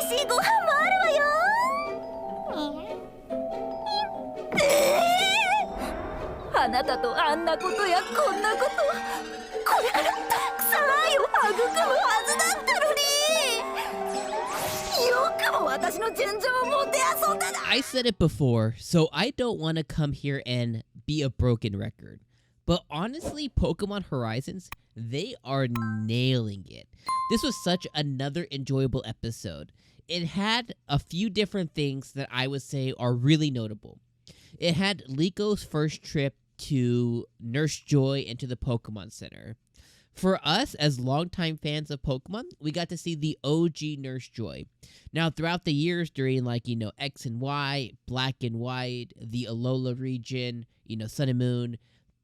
しいご飯もあるわよ。あなたとあんなことやこんなこと、これからたくさん愛を育むはずだったのに。よくも私の純情をもてあそんだな。 I said it before, so I don't want to come here and be a broken record. But honestly, Pokemon Horizons, they are nailing it. This was such another enjoyable episode. It had a few different things that I would say are really notable. It had Liko's first trip to Nurse Joy and to the Pokemon Center. For us, as longtime fans of Pokemon, we got to see the OG Nurse Joy. Now, throughout the years, during X and Y, Black and White, the Alola region, Sun and Moon,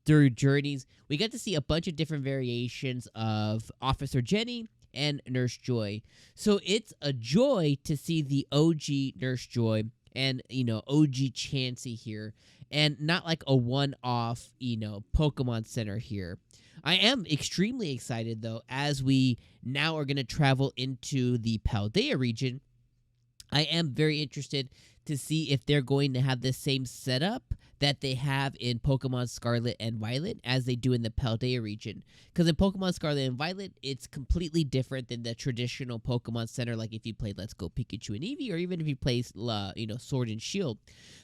through Journeys, we got to see a bunch of different variations of Officer Jenny and Nurse Joy. So it's a joy to see the OG Nurse Joy and, OG Chansey here, and not like a one-off, Pokemon Center here. I am extremely excited, though, as we now are going to travel into the Paldea region. I am very interested to see if they're going to have the same setup that they have in Pokemon Scarlet and Violet as they do in the Paldea region. Because in Pokemon Scarlet and Violet, it's completely different than the traditional Pokemon Center, like if you played Let's Go Pikachu and Eevee, or even if you play, Sword and Shield.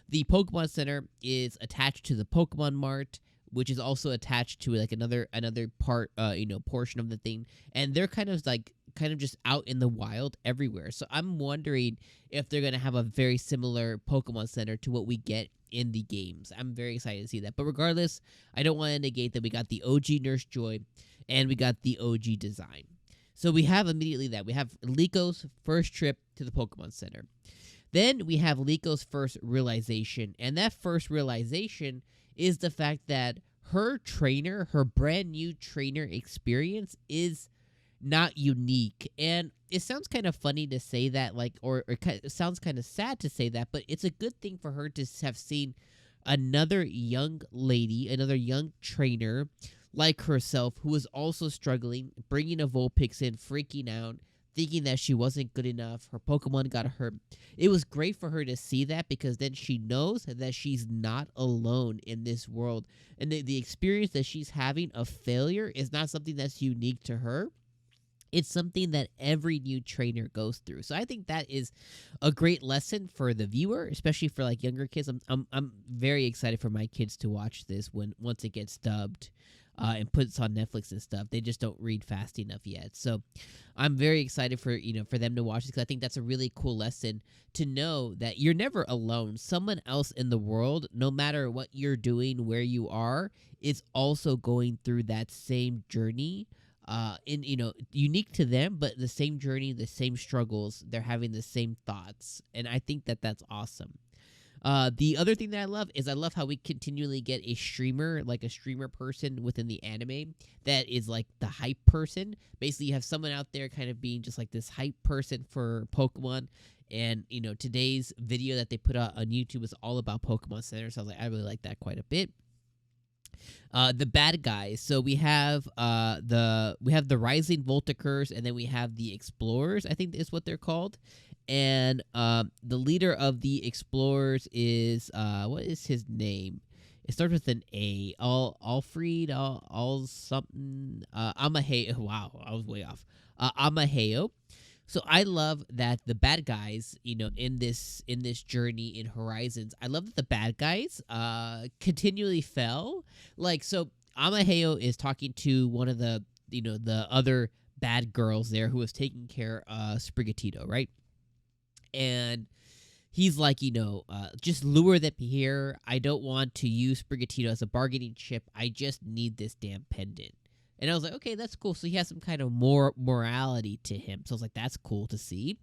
The Pokemon Center is attached to the Pokemon Mart, which is also attached to another part, portion of the thing, and they're kind of just out in the wild everywhere. So I'm wondering if they're gonna have a very similar Pokemon Center to what we get in the games. I'm very excited to see that. But regardless, I don't want to negate that we got the OG Nurse Joy and we got the OG design. So we have immediately that. We have Liko's first trip to the Pokemon Center. Then we have Liko's first realization, and that first realization is the fact that her brand new trainer experience is not unique. And it sounds kind of funny to say that, or it sounds kind of sad to say that, but it's a good thing for her to have seen another young lady, another young trainer like herself, who was also struggling, bringing a Vulpix in, freaking out, thinking that she wasn't good enough, her Pokemon got hurt. It was great for her to see that, because then she knows that she's not alone in this world. And the experience that she's having of failure is not something that's unique to her. It's something that every new trainer goes through. So I think that is a great lesson for the viewer, especially for younger kids. I'm very excited for my kids to watch this once it gets dubbed. And puts on Netflix and stuff. They just don't read fast enough yet. So I'm very excited for them to watch this, because I think that's a really cool lesson to know that you're never alone. Someone else in the world, no matter what you're doing, where you are, is also going through that same journey. Unique to them, but the same journey, the same struggles. They're having the same thoughts. And I think that that's awesome. The other thing that I love how we continually get a streamer person within the anime that is the hype person. Basically, you have someone out there kind of being just this hype person for Pokemon. And, today's video that they put out on YouTube is all about Pokemon Center. So I really like that quite a bit. The bad guys. So we have the Rising Volticurs, and then we have the Explorers, I think is what they're called. And the leader of the Explorers is what is his name? It starts with an A. Alfred, all something. Amaheo. Wow, I was way off. Amaheo. So I love that the bad guys, in this journey in Horizons, I love that the bad guys continually fell. So Amaheo is talking to one of the other bad girls there who was taking care of Sprigatito, right? And he's just lure them here. I don't want to use Sprigatito as a bargaining chip. I just need this damn pendant. And I was like, okay, that's cool. So he has some kind of more morality to him. So I was like, that's cool to see.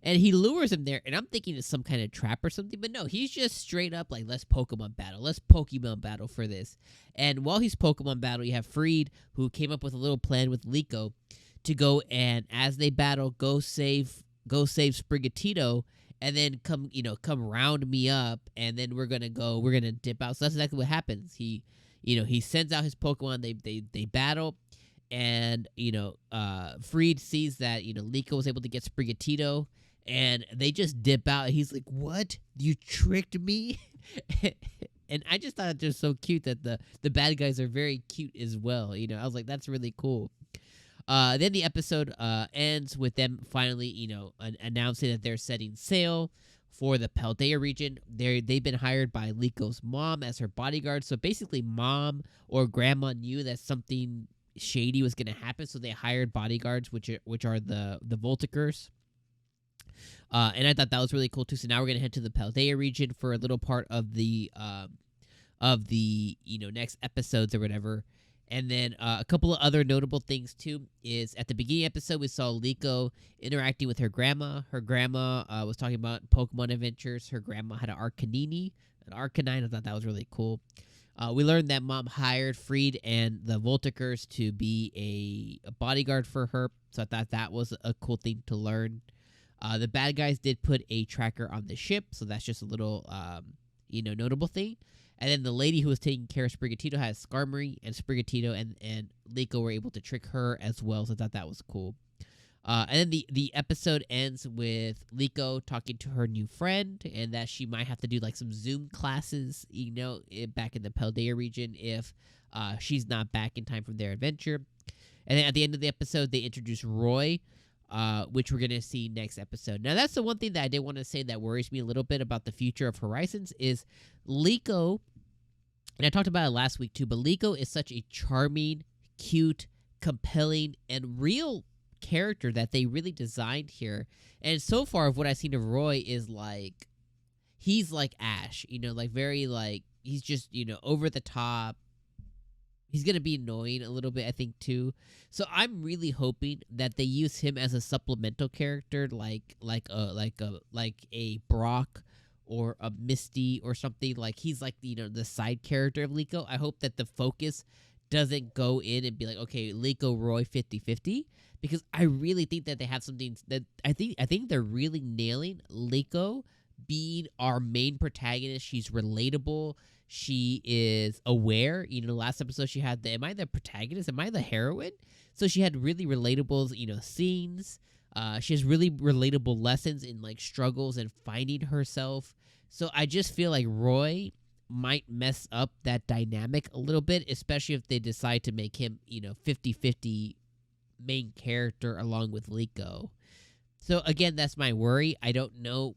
And he lures him there, and I'm thinking it's some kind of trap or something. But no, he's just straight up let's Pokemon battle. Let's Pokemon battle for this. And while he's Pokemon battle, you have Freed, who came up with a little plan with Liko to go, and as they battle, go save Sprigatito, and then come round me up, and then we're gonna dip out. So that's exactly what happens. He sends out his Pokemon, they battle, and Freed sees that Liko was able to get Sprigatito, and they just dip out. He's like, "What? You tricked me?" And I just thought it was so cute that the bad guys are very cute as well. I was like, that's really cool. Then the episode ends with them finally, announcing that they're setting sail for the Paldea region. They've been hired by Liko's mom as her bodyguard. So basically, mom or grandma knew that something shady was going to happen, so they hired bodyguards, which are the 𝐿𝐻𝐷𝐿𝐻𝐷𝐿. And I thought that was really cool too. So now we're gonna head to the Paldea region for a little part of the next episodes or whatever. And then a couple of other notable things too is at the beginning episode we saw Liko interacting with her grandma. Her grandma was talking about Pokemon adventures. Her grandma had an Arcanine. I thought that was really cool. We learned that mom hired Freed and the 𝐿𝐻𝐷𝐿𝐻 to be a bodyguard for her. So I thought that was a cool thing to learn. The bad guys did put a tracker on the ship, so that's just a little, notable thing. And then the lady who was taking care of Sprigatito has Skarmory, and Sprigatito and Liko were able to trick her as well, so I thought that was cool. And then the episode ends with Liko talking to her new friend, and that she might have to do like some Zoom classes, back in the Paldea region if she's not back in time from their adventure. And then at the end of the episode, they introduce Roy, which we're going to see next episode. Now, that's the one thing that I did want to say that worries me a little bit about the future of Horizons is Liko, and I talked about it last week too, but Liko is such a charming, cute, compelling, and real character that they really designed here. And so far of what I've seen of Roy is like, he's like Ash, like very like, he's just, over the top. He's going to be annoying a little bit, I think, too. So I'm really hoping that they use him as a supplemental character, like a Brock or a Misty or something. Like he's like, the side character of Liko. I hope that the focus doesn't go in and be like, okay, Liko, Roy, 50-50. Because I really think that they have something that I think they're really nailing Liko being our main protagonist. She's relatable. She is aware. Last episode she had am I the protagonist? Am I the heroine? So she had really relatable, scenes. She has really relatable lessons in like struggles and finding herself. So I just feel like Roy might mess up that dynamic a little bit, especially if they decide to make him, 50-50 main character along with Liko. So again, that's my worry. I don't know.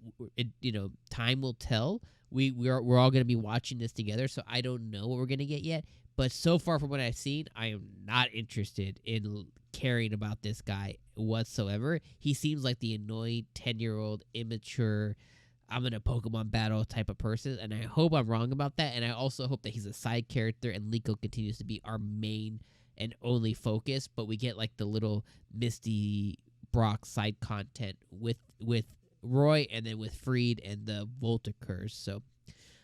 Time will tell. We're all going to be watching this together, so I don't know what we're going to get yet. But so far from what I've seen, I am not interested in caring about this guy whatsoever. He seems like the annoying 10-year-old, immature, I'm in a Pokemon battle type of person, and I hope I'm wrong about that. And I also hope that he's a side character and Liko continues to be our main and only focus, but we get like the little Misty Brock side content with Roy and then with Freed and the 𝐿𝐻𝐷𝐿𝐻. So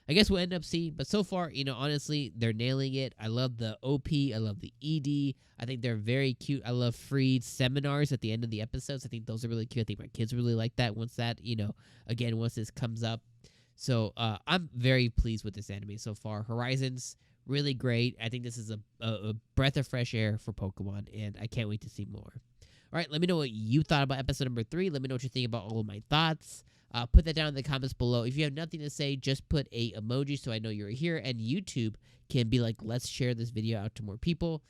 I guess we'll end up seeing, but so far, honestly, they're nailing it. I love the OP. I love the ED. I think they're very cute. I love Freed's seminars at the end of the episodes. I think those are really cute. I think my kids really like that once this comes up. So I'm very pleased with this anime so far. Horizons, really great. I think this is a breath of fresh air for Pokemon, and I can't wait to see more. All right, let me know what you thought about episode number 3. Let me know what you think about all of my thoughts. Put that down in the comments below. If you have nothing to say, just put a emoji so I know you're here. And YouTube can be like, let's share this video out to more people,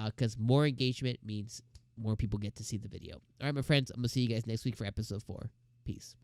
because more engagement means more people get to see the video. All right, my friends, I'm going to see you guys next week for episode 4. Peace.